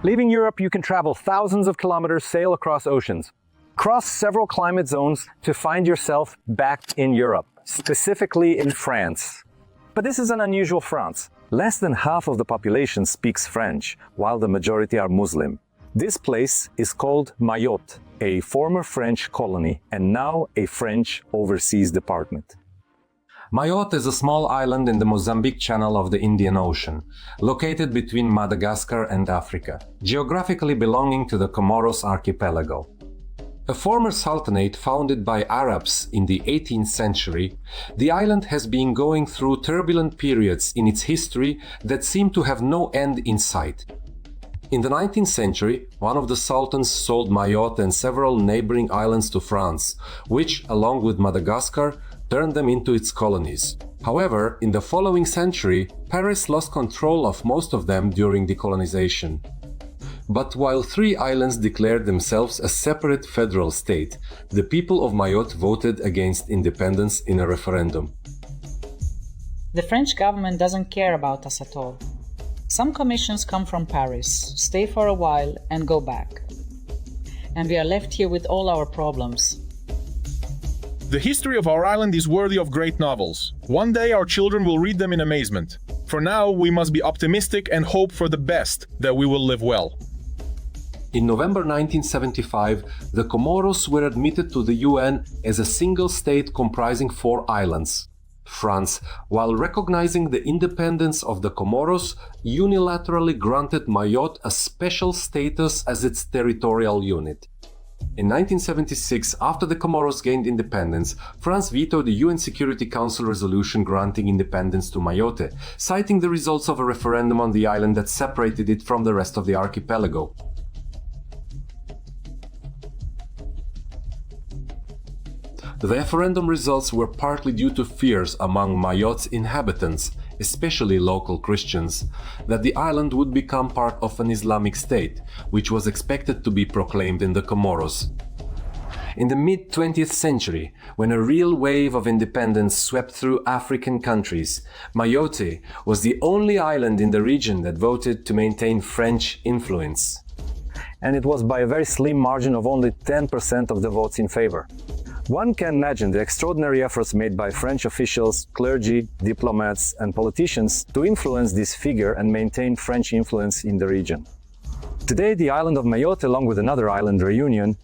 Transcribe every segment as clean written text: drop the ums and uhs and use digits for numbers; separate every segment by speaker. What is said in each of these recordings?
Speaker 1: Leaving Europe, you can travel thousands of kilometers, sail across oceans, cross several climate zones to find yourself back in Europe, specifically in France. But this is an unusual France. Less than half of the population speaks French, while the majority are Muslim. This place is called Mayotte, a former French colony and now a French overseas department. Mayotte is a small island in the Mozambique Channel of the Indian Ocean, located between Madagascar and Africa, geographically belonging to the Comoros archipelago. A former sultanate founded by Arabs in the 18th century, the island has been going through turbulent periods in its history that seem to have no end in sight. In the 19th century, one of the sultans sold Mayotte and several neighboring islands to France, which, along with Madagascar, turned them into its colonies. However, in the following century, Paris lost control of most of them during decolonization. But while 3 islands declared themselves a separate federal state, the people of Mayotte voted against independence in a referendum.
Speaker 2: The French government doesn't care about us at all. Some commissions come from Paris, stay for a while and go back. And we are left here with all our problems.
Speaker 3: The history of our island is worthy of great novels. One day our children will read them in amazement. For now, we must be optimistic and hope for the best, that we will live well.
Speaker 4: In November 1975, the Comoros were admitted to the UN as a single state comprising 4 islands. France, while recognizing the independence of the Comoros, unilaterally granted Mayotte a special status as its territorial unit. In 1976, after the Comoros gained independence, France vetoed the UN Security Council resolution granting independence to Mayotte, citing the results of a referendum on the island that separated it from the rest of the archipelago. The referendum results were partly due to fears among Mayotte's inhabitants, especially local Christians, that the island would become part of an Islamic state, which was expected to be proclaimed in the Comoros. In the mid-20th century, when a real wave of independence swept through African countries, Mayotte was the only island in the region that voted to maintain French influence. And it was by a very slim margin of only 10% of the votes in favor. One can imagine the extraordinary efforts made by French officials, clergy, diplomats, and politicians to influence this figure and maintain French influence in the region. Today, the island of Mayotte, along with another island, Reunion,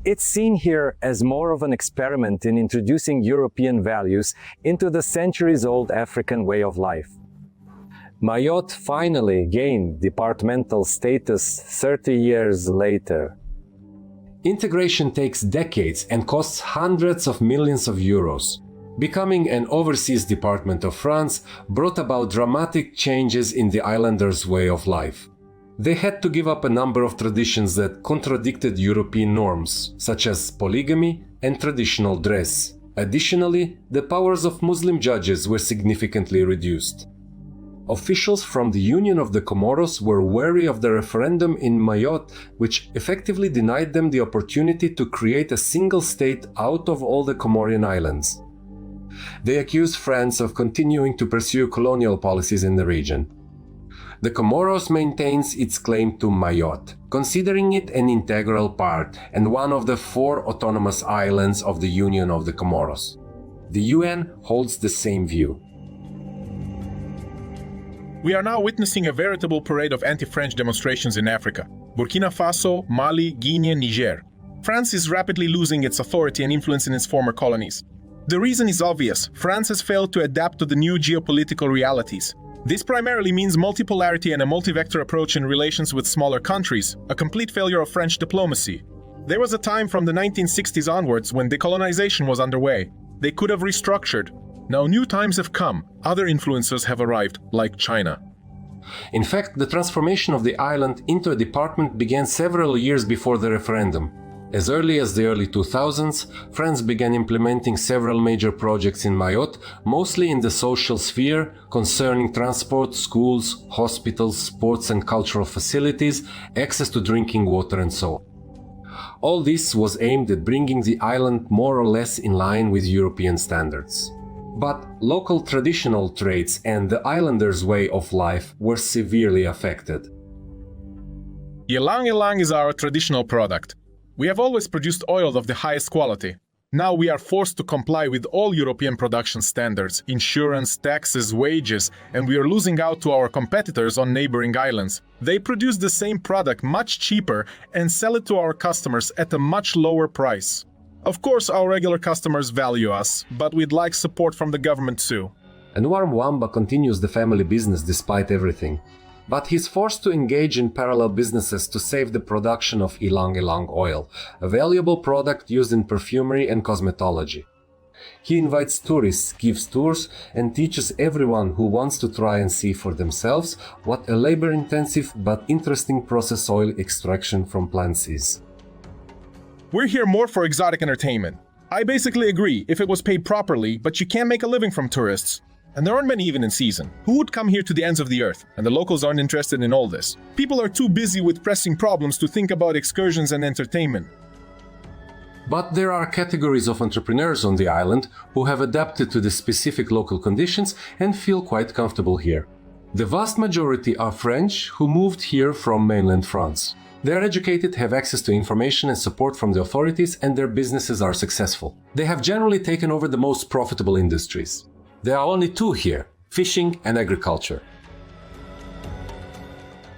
Speaker 4: it's seen here as more of an experiment in introducing European values into the centuries-old African way of life. Mayotte finally gained departmental status 30 years later. Integration takes decades and costs hundreds of millions of euros. Becoming an overseas department of France brought about dramatic changes in the islanders' way of life. They had to give up a number of traditions that contradicted European norms, such as polygamy and traditional dress. Additionally, the powers of Muslim judges were significantly reduced. Officials from the Union of the Comoros were wary of the referendum in Mayotte, which effectively denied them the opportunity to create a single state out of all the Comorian islands. They accused France of continuing to pursue colonial policies in the region. The Comoros maintains its claim to Mayotte, considering it an integral part and one of the 4 autonomous islands of the Union of the Comoros. The UN holds the same view.
Speaker 3: We are now witnessing a veritable parade of anti-French demonstrations in Africa: Burkina Faso, Mali, Guinea, and Niger. France is rapidly losing its authority and influence in its former colonies. The reason is obvious: France has failed to adapt to the new geopolitical realities. This primarily means multipolarity and a multi-vector approach in relations with smaller countries, a complete failure of French diplomacy. There was a time from the 1960s onwards when decolonization was underway. They could have restructured. Now new times have come. Other influencers have arrived, like China.
Speaker 4: In fact, the transformation of the island into a department began several years before the referendum. As early as the early 2000s, France began implementing several major projects in Mayotte, mostly in the social sphere, concerning transport, schools, hospitals, sports and cultural facilities, access to drinking water and so on. All this was aimed at bringing the island more or less in line with European standards. But local traditional traits and the islanders' way of life were severely affected.
Speaker 3: Ylang ylang is our traditional product. We have always produced oil of the highest quality. Now we are forced to comply with all European production standards, insurance, taxes, wages, and we are losing out to our competitors on neighboring islands. They produce the same product much cheaper and sell it to our customers at a much lower price. Of course, our regular customers value us, but we'd like support from the government too.
Speaker 4: Anwar Mwamba continues the family business despite everything. But he's forced to engage in parallel businesses to save the production of ylang ylang oil, a valuable product used in perfumery and cosmetology. He invites tourists, gives tours, and teaches everyone who wants to try and see for themselves what a labor-intensive but interesting process oil extraction from plants is.
Speaker 3: We're here more for exotic entertainment. I basically agree if it was paid properly, but you can't make a living from tourists. And there aren't many even in season. Who would come here to the ends of the earth? And the locals aren't interested in all this. People are too busy with pressing problems to think about excursions and entertainment.
Speaker 4: But there are categories of entrepreneurs on the island who have adapted to the specific local conditions and feel quite comfortable here. The vast majority are French who moved here from mainland France. They are educated, have access to information and support from the authorities, and their businesses are successful. They have generally taken over the most profitable industries. There are only two here: fishing and agriculture.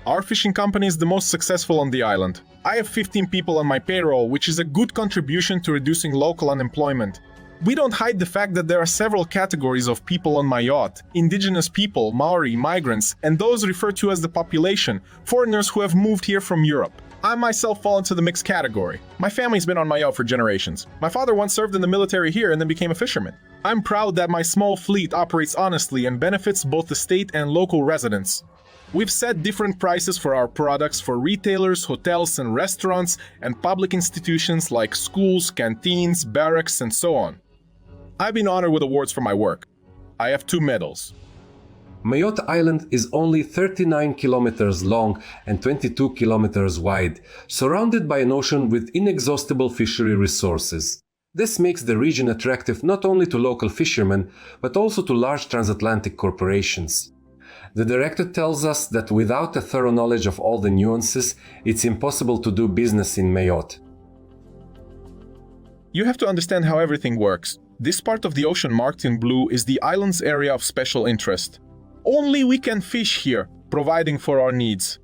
Speaker 3: Our fishing company is the most successful on the island. I have 15 people on my payroll, which is a good contribution to reducing local unemployment. We don't hide the fact that there are several categories of people on Mayotte: indigenous people, Maori, migrants, and those referred to as the population, foreigners who have moved here from Europe. I myself fall into the mixed category. My family's been on Mayotte for generations. My father once served in the military here and then became a fisherman. I'm proud that my small fleet operates honestly and benefits both the state and local residents. We've set different prices for our products for retailers, hotels and restaurants, and public institutions like schools, canteens, barracks, and so on. I've been honored with awards for my work. I have 2 medals.
Speaker 4: Mayotte Island is only 39 kilometers long and 22 kilometers wide, surrounded by an ocean with inexhaustible fishery resources. This makes the region attractive not only to local fishermen, but also to large transatlantic corporations. The director tells us that without a thorough knowledge of all the nuances, it's impossible to do business in Mayotte.
Speaker 3: You have to understand how everything works. This part of the ocean marked in blue is the island's area of special interest. Only we can fish here, providing for our needs.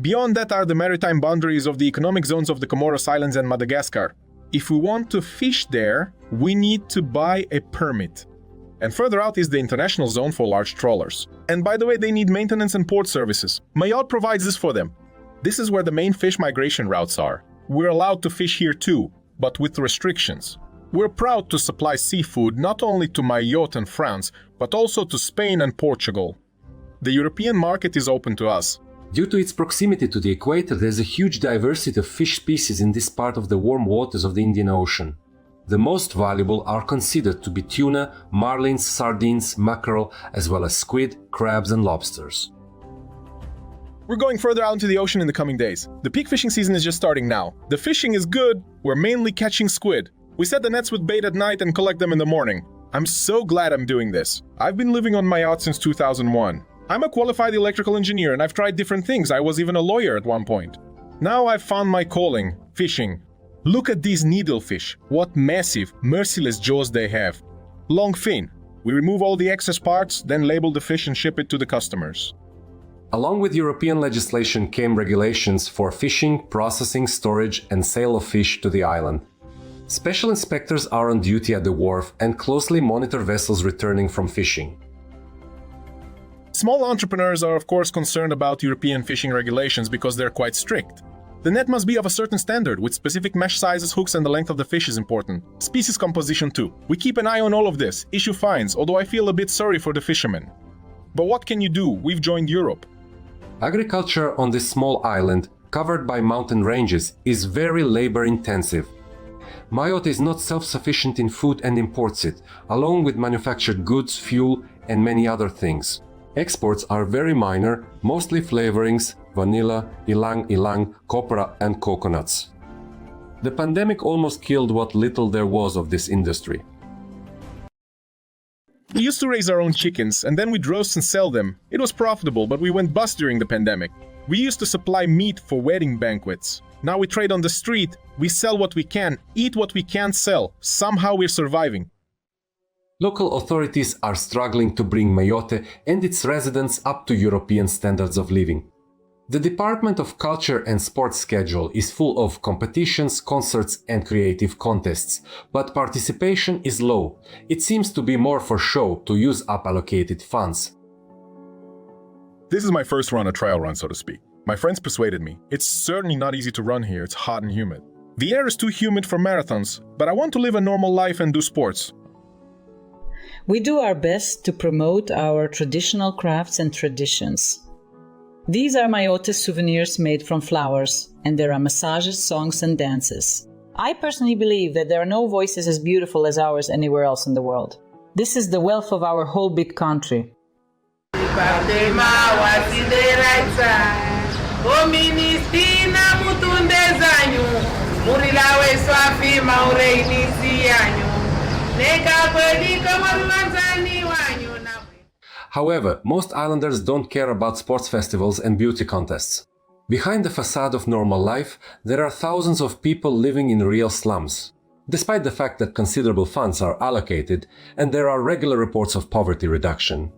Speaker 3: Beyond that are the maritime boundaries of the economic zones of the Comoros Islands and Madagascar. If we want to fish there, we need to buy a permit. And further out is the international zone for large trawlers. And by the way, they need maintenance and port services. Mayotte provides this for them. This is where the main fish migration routes are. We're allowed to fish here too, but with restrictions. We're proud to supply seafood not only to Mayotte and France, but also to Spain and Portugal. The European market is open to us.
Speaker 4: Due to its proximity to the equator, there's a huge diversity of fish species in this part of the warm waters of the Indian Ocean. The most valuable are considered to be tuna, marlins, sardines, mackerel, as well as squid, crabs and lobsters.
Speaker 3: We're going further out into the ocean in the coming days. The peak fishing season is just starting now. The fishing is good. We're mainly catching squid. We set the nets with bait at night and collect them in the morning. I'm so glad I'm doing this. I've been living on Mayotte since 2001. I'm a qualified electrical engineer and I've tried different things. I was even a lawyer at one point. Now I've found my calling, fishing. Look at these needlefish. What massive, merciless jaws they have. Long fin. We remove all the excess parts, then label the fish and ship it to the customers.
Speaker 4: Along with European legislation came regulations for fishing, processing, storage and sale of fish to the island. Special inspectors are on duty at the wharf and closely monitor vessels returning from fishing.
Speaker 3: Small entrepreneurs are of course concerned about European fishing regulations because they're quite strict. The net must be of a certain standard, with specific mesh sizes, hooks and the length of the fish is important. Species composition too. We keep an eye on all of this, issue fines, although I feel a bit sorry for the fishermen. But what can you do? We've joined Europe.
Speaker 4: Agriculture on this small island, covered by mountain ranges, is very labor-intensive. Mayotte is not self-sufficient in food and imports it, along with manufactured goods, fuel and many other things. Exports are very minor, mostly flavorings, vanilla, ylang ylang, copra and coconuts. The pandemic almost killed what little there was of this industry.
Speaker 3: We used to raise our own chickens and then we'd roast and sell them. It was profitable, but we went bust during the pandemic. We used to supply meat for wedding banquets. Now we trade on the street, we sell what we can, eat what we can't sell. Somehow we're surviving.
Speaker 4: Local authorities are struggling to bring Mayotte and its residents up to European standards of living. The Department of Culture and Sports schedule is full of competitions, concerts and creative contests, but participation is low. It seems to be more for show to use up allocated funds.
Speaker 3: This is my first run, a trial run, so to speak. My friends persuaded me. It's certainly not easy to run here, it's hot and humid. The air is too humid for marathons, but I want to live a normal life and do sports.
Speaker 2: We do our best to promote our traditional crafts and traditions. These are Mayotte souvenirs made from flowers, and there are massages, songs, and dances. I personally believe that there are no voices as beautiful as ours anywhere else in the world. This is the wealth of our whole big country.
Speaker 4: However, most islanders don't care about sports festivals and beauty contests. Behind the facade of normal life, there are thousands of people living in real slums. Despite the fact that considerable funds are allocated and there are regular reports of poverty reduction.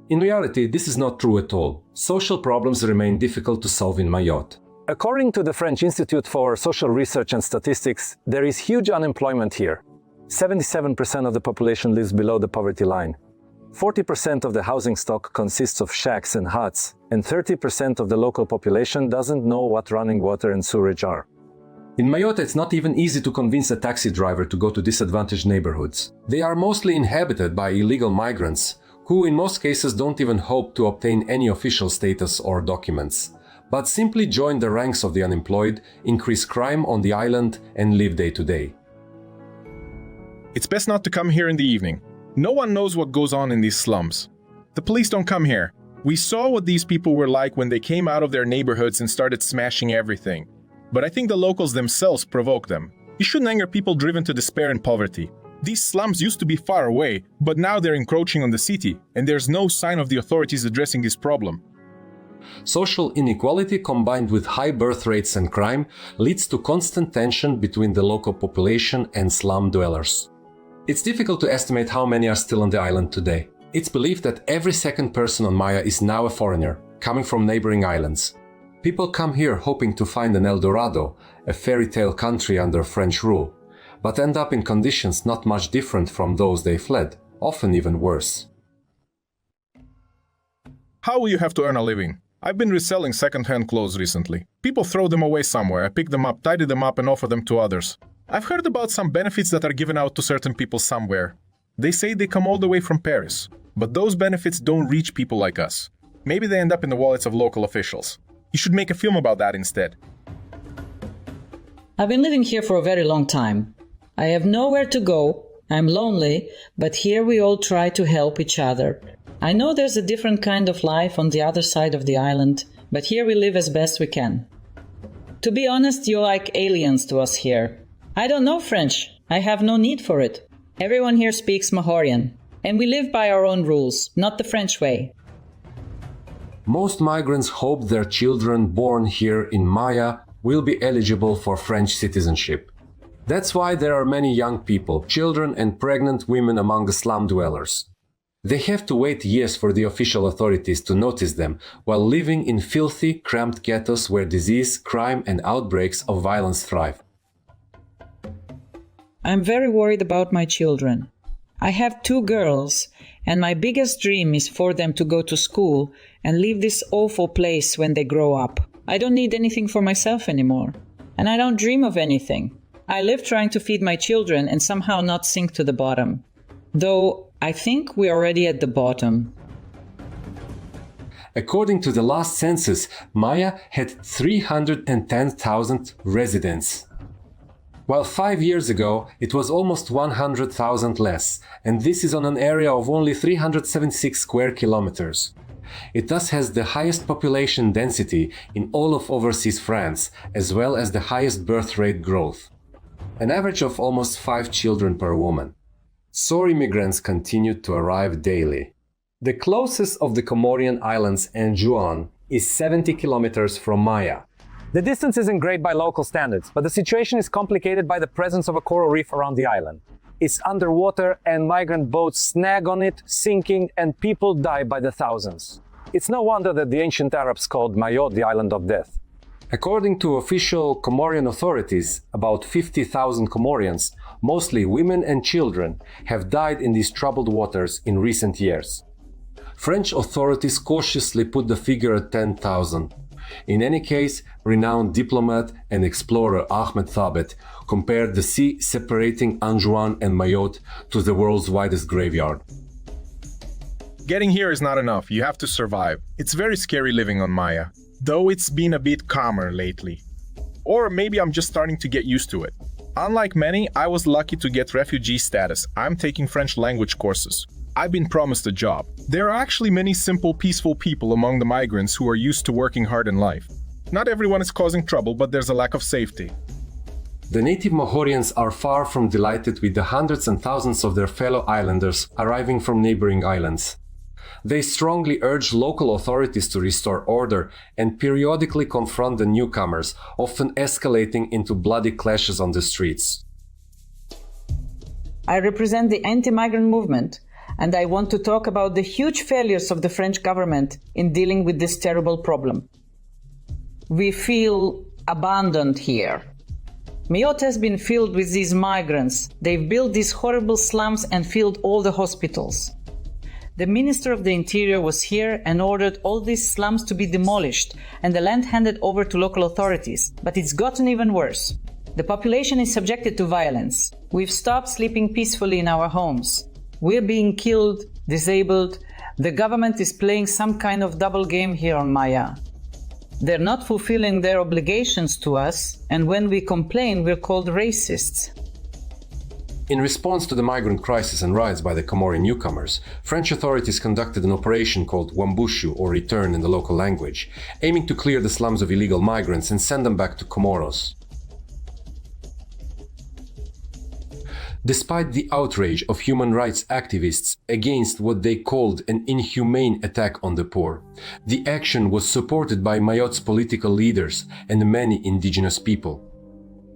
Speaker 4: In reality, this is not true at all. Social problems remain difficult to solve in Mayotte.
Speaker 1: According to the French Institute for Social Research and Statistics, there is huge unemployment here. 77% of the population lives below the poverty line. 40% of the housing stock consists of shacks and huts, and 30% of the local population doesn't know what running water and sewerage are.
Speaker 4: In Mayotte, it's not even easy to convince a taxi driver to go to disadvantaged neighborhoods. They are mostly inhabited by illegal migrants, who in most cases don't even hope to obtain any official status or documents, but simply join the ranks of the unemployed, increase crime on the island, and live day to day.
Speaker 3: It's best not to come here in the evening. No one knows what goes on in these slums. The police don't come here. We saw what these people were like when they came out of their neighborhoods and started smashing everything. But I think the locals themselves provoke them. You shouldn't anger people driven to despair and poverty. These slums used to be far away, but now they're encroaching on the city, and there's no sign of the authorities addressing this problem.
Speaker 4: Social inequality combined with high birth rates and crime leads to constant tension between the local population and slum dwellers. It's difficult to estimate how many are still on the island today. It's believed that every second person on Maya is now a foreigner, coming from neighboring islands. People come here hoping to find an El Dorado, a fairy tale country under French rule, but end up in conditions not much different from those they fled, often even worse.
Speaker 3: How will you have to earn a living? I've been reselling second-hand clothes recently. People throw them away somewhere. I pick them up, tidy them up, and offer them to others. I've heard about some benefits that are given out to certain people somewhere. They say they come all the way from Paris, but those benefits don't reach people like us. Maybe they end up in the wallets of local officials. You should make a film about that instead.
Speaker 2: I've been living here for a very long time. I have nowhere to go, I'm lonely, but here we all try to help each other. I know there's a different kind of life on the other side of the island, but here we live as best we can. To be honest, you're like aliens to us here. I don't know French. I have no need for it. Everyone here speaks Mahorian, and we live by our own rules, not the French way.
Speaker 4: Most migrants hope their children born here in Maya will be eligible for French citizenship. That's why there are many young people, children and pregnant women among the slum dwellers. They have to wait years for the official authorities to notice them while living in filthy, cramped ghettos where disease, crime and outbreaks of violence thrive.
Speaker 2: I'm very worried about my children. I have 2 girls, and my biggest dream is for them to go to school and leave this awful place when they grow up. I don't need anything for myself anymore, and I don't dream of anything. I live trying to feed my children and somehow not sink to the bottom. Though I think we're already at the bottom.
Speaker 4: According to the last census, Maya had 310,000 residents. While 5 years ago it was almost 100,000 less, and this is on an area of only 376 square kilometers. It thus has the highest population density in all of overseas France, as well as the highest birth rate growth. An average of almost 5 children per woman. So immigrants continued to arrive daily. The closest of the Comorian Islands and Juan
Speaker 1: is 70 kilometers from Maya. The distance isn't great by local standards, but the situation is complicated by the presence of a coral reef around the island. It's underwater and migrant boats snag on it, sinking, and people die by the thousands. It's no wonder that the ancient Arabs called Mayotte the island of death. According to official Comorian authorities, about 50,000 Comorians, mostly women and children, have died in these troubled waters in recent years. French authorities cautiously put the figure at 10,000. In any case, renowned diplomat and explorer Ahmed Thabet compared the sea separating Anjouan and Mayotte to the world's widest graveyard.
Speaker 3: Getting here is not enough, you have to survive. It's very scary living on Maya, though it's been a bit calmer lately. Or maybe I'm just starting to get used to it. Unlike many, I was lucky to get refugee status. I'm taking French language courses. I've been promised a job. There are actually many simple, peaceful people among the migrants who are used to working hard in life. Not everyone is causing trouble, but there's a lack of safety.
Speaker 4: The native Mahorians are far from delighted with the hundreds and thousands of their fellow islanders arriving from neighboring islands. They strongly urge local authorities to restore order and periodically confront the newcomers, often escalating into bloody clashes on the streets.
Speaker 2: I represent the anti-migrant movement, and I want to talk about the huge failures of the French government in dealing with this terrible problem. We feel abandoned here. Mayotte has been filled with these migrants. They've built these horrible slums and filled all the hospitals. The Minister of the Interior was here and ordered all these slums to be demolished and the land handed over to local authorities. But it's gotten even worse. The population is subjected to violence. We've stopped sleeping peacefully in our homes. We're being killed, disabled. The government is playing some kind of double game here on Maya. They're not fulfilling their obligations to us, and when we complain, we're called racists.
Speaker 4: In response to the migrant crisis and riots by the Comorian newcomers, French authorities conducted an operation called Wambushu, or Return in the local language, aiming to clear the slums of illegal migrants and send them back to Comoros. Despite the outrage of human rights activists against what they called an inhumane attack on the poor, the action was supported by Mayotte's political leaders and many indigenous people.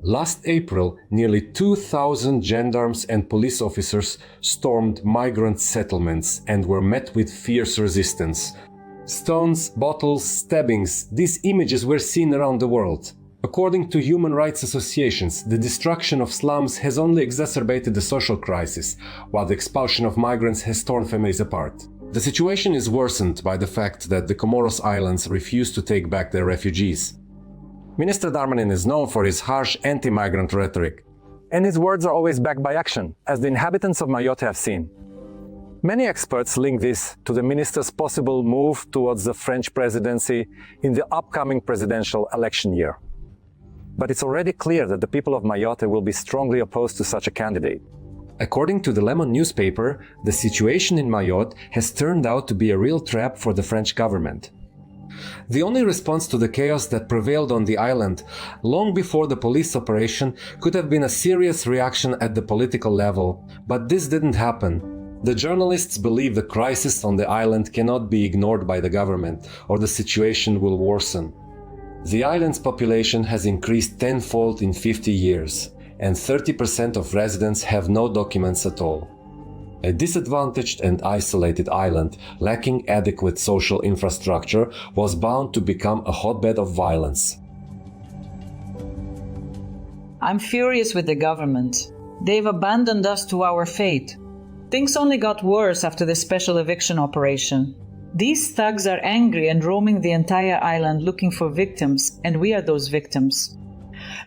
Speaker 4: Last April, nearly 2,000 gendarmes and police officers stormed migrant settlements and were met with fierce resistance. Stones, bottles, stabbings, these images were seen around the world. According to human rights associations, the destruction of slums has only exacerbated the social crisis, while the expulsion of migrants has torn families apart. The situation is worsened by the fact that the Comoros Islands refuse to take back their refugees.
Speaker 1: Minister Darmanin is known for his harsh anti-migrant rhetoric, and his words are always backed by action, as the inhabitants of Mayotte have seen. Many experts link this to the minister's possible move towards the French presidency in the upcoming presidential election year. But it's already clear that the people of Mayotte will be strongly opposed to such a candidate.
Speaker 4: According to the Le Monde newspaper, the situation in Mayotte has turned out to be a real trap for the French government. The only response to the chaos that prevailed on the island long before the police operation could have been a serious reaction at the political level, but this didn't happen. The journalists believe the crisis on the island cannot be ignored by the government, or the situation will worsen. The island's population has increased tenfold in 50 years, and 30% of residents have no documents at all. A disadvantaged and isolated island, lacking adequate social infrastructure, was bound to become a hotbed of violence.
Speaker 2: I'm furious with the government. They've abandoned us to our fate. Things only got worse after the special eviction operation. These thugs are angry and roaming the entire island looking for victims, and we are those victims.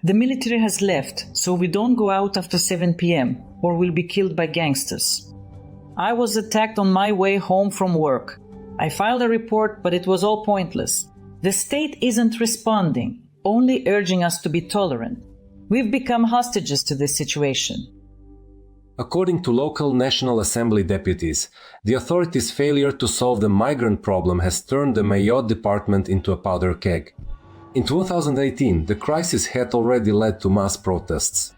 Speaker 2: The military has left, so we don't go out after 7 p.m. or we'll be killed by gangsters. I was attacked on my way home from work. I filed a report, but it was all pointless. The state isn't responding, only urging us to be tolerant. We've become hostages to this situation.
Speaker 4: According to local National Assembly deputies, the authorities' failure to solve the migrant problem has turned the Mayotte department into a powder keg. In 2018, the crisis had already led to mass protests.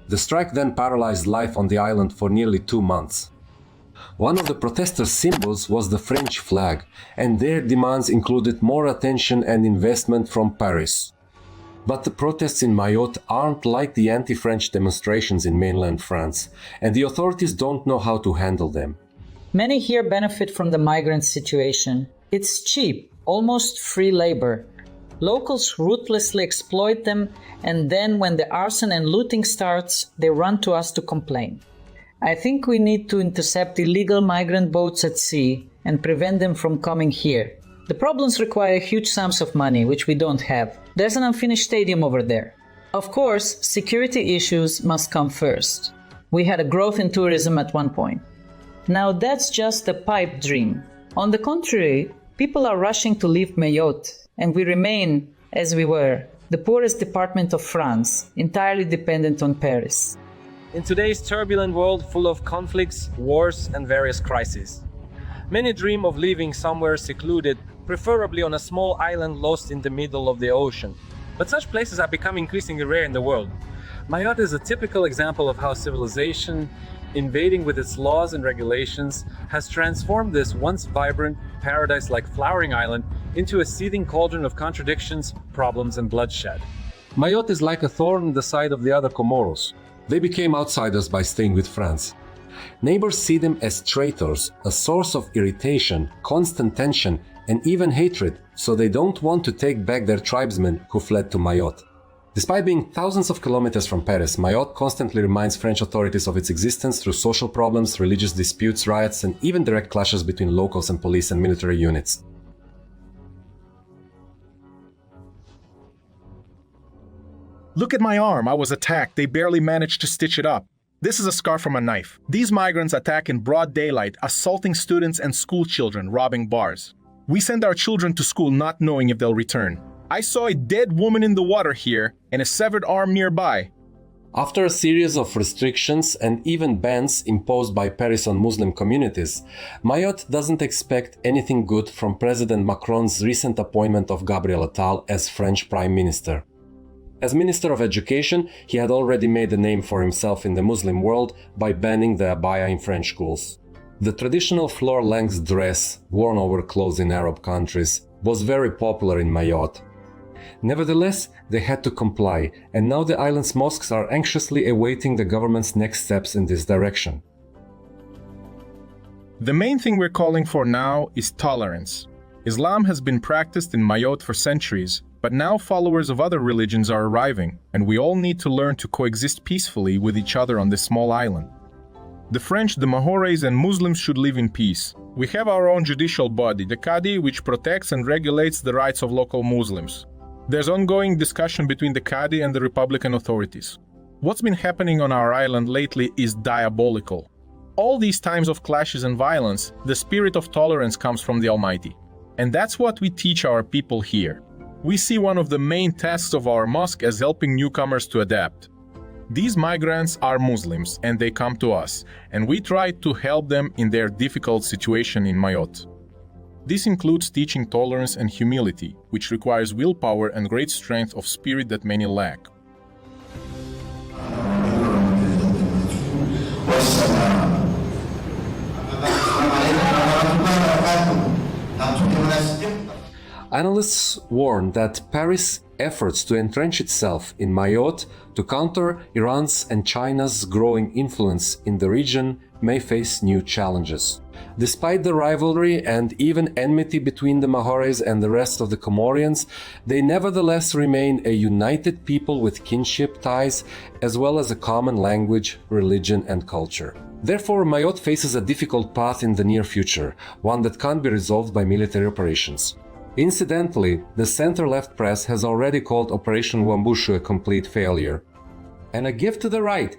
Speaker 4: The strike then paralyzed life on the island for nearly 2 months. One of the protesters' symbols was the French flag, and their demands included more attention and investment from Paris. But the protests in Mayotte aren't like the anti-French demonstrations in mainland France, and the authorities don't know how to handle them.
Speaker 2: Many here benefit from the migrant situation. It's cheap, almost free labor. Locals ruthlessly exploit them, and then when the arson and looting starts, they run to us to complain. I think we need to intercept illegal migrant boats at sea and prevent them from coming here. The problems require huge sums of money, which we don't have. There's an unfinished stadium over there. Of course, security issues must come first. We had a growth in tourism at one point. Now that's just a pipe dream. On the contrary, people are rushing to leave Mayotte, and we remain, as we were, the poorest department of France, entirely dependent on Paris.
Speaker 1: In today's turbulent world full of conflicts, wars, and various crises, many dream of living somewhere secluded, preferably on a small island lost in the middle of the ocean. But such places are becoming increasingly rare in the world. Mayotte is a typical example of how civilization, invading with its laws and regulations, has transformed this once vibrant, paradise-like flowering island into a seething cauldron of contradictions, problems, and bloodshed.
Speaker 4: Mayotte is like a thorn in the side of the other Comoros. They became outsiders by staying with France. Neighbors see them as traitors, a source of irritation, constant tension, and even hatred, so they don't want to take back their tribesmen who fled to Mayotte. Despite being thousands of kilometers from Paris, Mayotte constantly reminds French authorities of its existence through social problems, religious disputes, riots, and even direct clashes between locals and police and military units.
Speaker 3: Look at my arm, I was attacked, they barely managed to stitch it up. This is a scar from a knife. These migrants attack in broad daylight, assaulting students and school children, robbing bars. We send our children to school not knowing if they'll return. I saw a dead woman in the water here and a severed arm nearby.
Speaker 4: After a series of restrictions and even bans imposed by Paris on Muslim communities, Mayotte doesn't expect anything good from President Macron's recent appointment of Gabriel Attal as French Prime Minister. As Minister of Education, he had already made a name for himself in the Muslim world by banning the abaya in French schools. The traditional floor-length dress, worn over clothes in Arab countries, was very popular in Mayotte. Nevertheless, they had to comply, and now the island's mosques are anxiously awaiting the government's next steps in this direction.
Speaker 3: The main thing we're calling for now is tolerance. Islam has been practiced in Mayotte for centuries, but now followers of other religions are arriving, and we all need to learn to coexist peacefully with each other on this small island. The French, the Mahorais, and Muslims should live in peace. We have our own judicial body, the Qadi, which protects and regulates the rights of local Muslims. There's ongoing discussion between the Qadi and the Republican authorities. What's been happening on our island lately is diabolical. All these times of clashes and violence, the spirit of tolerance comes from the Almighty. And that's what we teach our people here. We see one of the main tasks of our mosque as helping newcomers to adapt. These migrants are Muslims and they come to us, and we try to help them in their difficult situation in Mayotte. This includes teaching tolerance and humility, which requires willpower and great strength of spirit that many lack.
Speaker 4: Analysts warn that Paris' efforts to entrench itself in Mayotte to counter Iran's and China's growing influence in the region may face new challenges. Despite the rivalry and even enmity between the Mahorais and the rest of the Comorians, they nevertheless remain a united people with kinship ties as well as a common language, religion and culture. Therefore, Mayotte faces a difficult path in the near future, one that can't be resolved by military operations. Incidentally, the center-left press has already called Operation Wambushu a complete failure. And a gift to the right.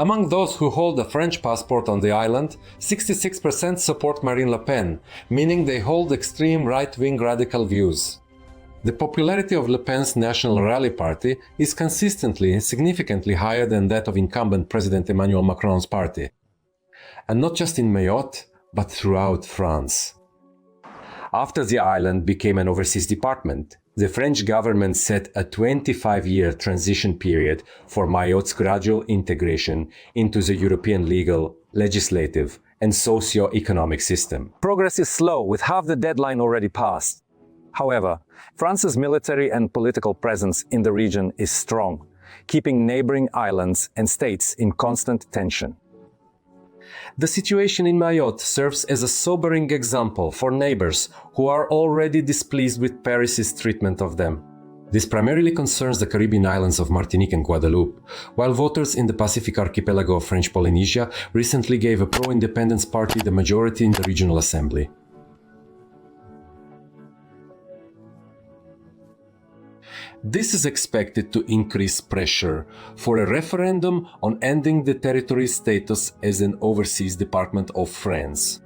Speaker 4: Among those who hold a French passport on the island, 66% support Marine Le Pen, meaning they hold extreme right-wing radical views. The popularity of Le Pen's National Rally Party is consistently and significantly higher than that of incumbent President Emmanuel Macron's party. And not just in Mayotte, but throughout France. After the island became an overseas department, the French government set a 25-year transition period for Mayotte's gradual integration into the European legal, legislative,
Speaker 1: and socio-economic system. Progress is slow, with half the deadline already passed. However, France's military and political presence in the region is strong, keeping neighboring islands and states in constant tension.
Speaker 4: The situation in Mayotte serves as a sobering example for neighbors who are already displeased with Paris's treatment of them. This primarily concerns the Caribbean islands of Martinique and Guadeloupe, while voters in the Pacific archipelago of French Polynesia recently gave a pro-independence party the majority in the Regional Assembly. This is expected to increase pressure for a referendum on ending the territory's status as an overseas department of France.